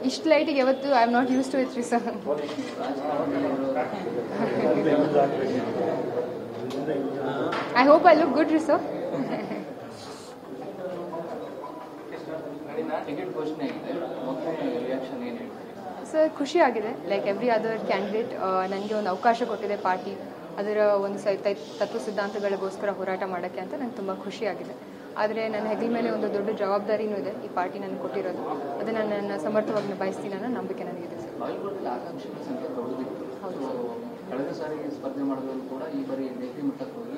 ಇಷ್ಟು ಲೈಟಿಗೆ ಯಾವತ್ತು I am not use to it ರೀ sir. I hope I look good ರೀ ಸರ್. ಸರ್ ಖುಷಿ ಆಗಿದೆ. ಲೈಕ್ ಎವ್ರಿ ಅದರ್ ಕ್ಯಾಂಡಿಡೇಟ್ ನನಗೆ ಒಂದು ಅವಕಾಶ ಕೊಟ್ಟಿದೆ ಪಾರ್ಟಿ ಅದರ ಒಂದು ತತ್ವ ಸಿದ್ಧಾಂತಗಳಿಗೋಸ್ಕರ ಹೋರಾಟ ಮಾಡೋಕ್ಕೆ ಅಂತ ನಂಗೆ ತುಂಬ ಖುಷಿಯಾಗಿದೆ. ಆದರೆ ನನ್ನ ಹೆಗಲ ಮೇಲೆ ಒಂದು ದೊಡ್ಡ ಜವಾಬ್ದಾರಿನೂ ಇದೆ. ಈ ಪಾರ್ಟಿ ನನಗೆ ಕೊಟ್ಟಿರೋದು ಅದನ್ನು ನನ್ನ ಸಮರ್ಥವಾಗಿ ನಿಭಾಯಿಸ್ತೀನಿ ಅನ್ನೋ ನಂಬಿಕೆ ನನಗಿದೆ ಸರ್. ಹೌದು ಕಳೆದ ಸಾರಿ ಸ್ಪರ್ಧೆ ಮಾಡೋದು ಕೂಡ ಈ ಬಾರಿ ದೆಹಲಿ ಮಟ್ಟಕ್ಕೆ ಹೋಗಿ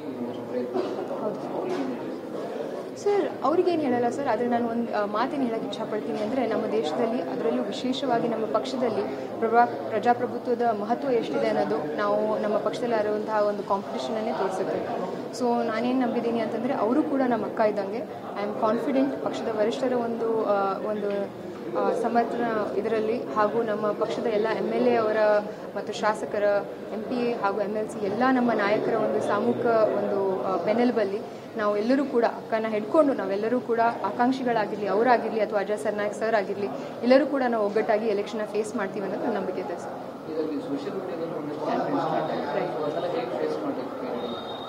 ಸರ್ ಅವ್ರಿಗೇನು ಹೇಳಲ್ಲ ಸರ್. ಆದರೆ ನಾನು ಒಂದು ಮಾತೇನು ಹೇಳಕ್ಕೆ ಇಷ್ಟಪಡ್ತೀನಿ ಅಂದರೆ ನಮ್ಮ ದೇಶದಲ್ಲಿ ಅದರಲ್ಲೂ ವಿಶೇಷವಾಗಿ ನಮ್ಮ ಪಕ್ಷದಲ್ಲಿ ಪ್ರಜಾಪ್ರಭುತ್ವದ ಮಹತ್ವ ಎಷ್ಟಿದೆ ಅನ್ನೋದು ನಾವು ನಮ್ಮ ಪಕ್ಷದಲ್ಲಿ ಇರುವಂತಹ ಒಂದು ಕಾಂಪಿಟೇಷನನ್ನೇ ತೋರಿಸುತ್ತೆ. ಸೊ ನಾನೇನು ನಂಬಿದ್ದೀನಿ ಅಂತಂದರೆ ಅವರು ಕೂಡ ನಮ್ಮ ಅಕ್ಕ ಇದ್ದಂಗೆ. ಐ ಆಮ್ ಕಾನ್ಫಿಡೆಂಟ್ ಪಕ್ಷದ ವರಿಷ್ಠರ ಒಂದು ಸಮರ್ಥನ ಇದರಲ್ಲಿ ಹಾಗೂ ನಮ್ಮ ಪಕ್ಷದ ಎಲ್ಲ MLA ಅವರ ಮತ್ತು ಶಾಸಕರ MP ಹಾಗೂ MLC ಎಲ್ಲ ನಮ್ಮ ನಾಯಕರ ಒಂದು ಸಾಮೂಹಿಕ ಒಂದು ಬೆನ್ನೆಲುಬಲ್ಲಿ ನಾವು ಎಲ್ಲರೂ ಕೂಡ ಅಕ್ಕನ ಹಿಡ್ಕೊಂಡು ನಾವೆಲ್ಲರೂ ಕೂಡ ಆಕಾಂಕ್ಷಿಗಳಾಗಿರಲಿ ಅವರಾಗಿರಲಿ ಅಥವಾ ಅಜಯ್ ಸರ್ನಾಯಕ್ ಸರ್ ಆಗಿರಲಿ ಎಲ್ಲರೂ ಕೂಡ ನಾವು ಒಗ್ಗಟ್ಟಾಗಿ ಎಲೆಕ್ಷನ್ ಫೇಸ್ ಮಾಡ್ತೀವಿ ಅನ್ನೋದು ನನ್ನ ನಂಬಿಕೆ ಇದೆ ಸರ್.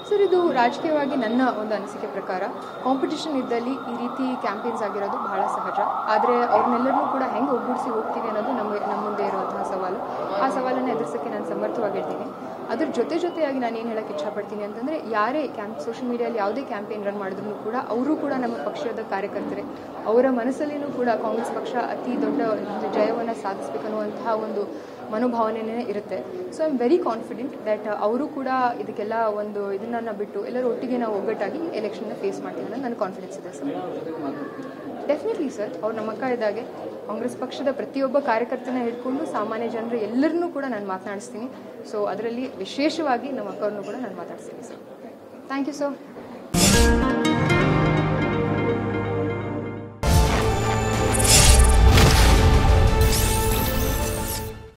ಸರ್ ಇದು ರಾಜಕೀಯವಾಗಿ ನನ್ನ ಒಂದು ಅನಿಸಿಕೆ ಪ್ರಕಾರ ಕಾಂಪಿಟೇಷನ್ ಇದ್ದಲ್ಲಿ ಈ ರೀತಿ ಕ್ಯಾಂಪೇನ್ಸ್ ಆಗಿರೋದು ಬಹಳ ಸಹಜ. ಆದರೆ ಅವ್ರನ್ನೆಲ್ಲರನ್ನೂ ಕೂಡ ಹೆಂಗೆ ಒಗ್ಗೂಡಿಸಿ ಹೋಗ್ತೀವಿ ಅನ್ನೋದು ನಮ್ಮ ಮುಂದೆ ಇರುವಂತಹ ಸವಾಲು. ಆ ಸವಾಲನ್ನು ಎದುರಿಸೋಕ್ಕೆ ನಾನು ಸಮರ್ಥವಾಗಿರ್ತೀನಿ. ಅದ್ರ ಜೊತೆಯಾಗಿ ನಾನು ಏನು ಹೇಳಕ್ಕೆ ಇಷ್ಟಪಡ್ತೀನಿ ಅಂತಂದರೆ ಯಾರೇ ಸೋಷಿಯಲ್ ಮೀಡಿಯಲ್ಲಿ ಯಾವುದೇ ಕ್ಯಾಂಪೇನ್ ರನ್ ಮಾಡಿದ್ರು ಕೂಡ ಅವರು ಕೂಡ ನಮ್ಮ ಪಕ್ಷದ ಕಾರ್ಯಕರ್ತರೆ. ಅವರ ಮನಸ್ಸಲ್ಲಿನೂ ಕೂಡ ಕಾಂಗ್ರೆಸ್ ಪಕ್ಷ ಅತಿ ದೊಡ್ಡ ಜಯವನ್ನು ಸಾಧಿಸಬೇಕನ್ನುವಂತಹ ಒಂದು ಮನೋಭಾವನೆಯೇ ಇರುತ್ತೆ. So I am very confident that ಅವರು ಕೂಡ ಇದಕ್ಕೆಲ್ಲ ಒಂದು ಇದನ್ನು ಬಿಟ್ಟು ಎಲ್ಲರೂ ಒಟ್ಟಿಗೆ ನಾವು ಒಗ್ಗಟ್ಟಾಗಿ ಎಲೆಕ್ಷನ್ನ ಫೇಸ್ ಮಾಡ್ತೀವಿ ಅನ್ನೋದು ನನ್ನ ಕಾನ್ಫಿಡೆನ್ಸ್ ಇದೆ ಸರ್. Definitely sir. ಅವ್ರು ನಮ್ಮ ಅಕ್ಕ ಇದ್ದಾಗೆ ಕಾಂಗ್ರೆಸ್ ಪಕ್ಷದ ಪ್ರತಿಯೊಬ್ಬ ಕಾರ್ಯಕರ್ತನ ಹಿಡ್ಕೊಂಡು ಸಾಮಾನ್ಯ ಜನರು ಎಲ್ಲರನ್ನೂ ಕೂಡ ನಾನು ಮಾತನಾಡಿಸ್ತೀನಿ. ಸೊ ಅದರಲ್ಲಿ ವಿಶೇಷವಾಗಿ ನಮ್ಮ ಅಕ್ಕವ್ರನ್ನೂ ಕೂಡ ನಾನು ಮಾತಾಡ್ತೀನಿ ಸರ್. Thank you sir.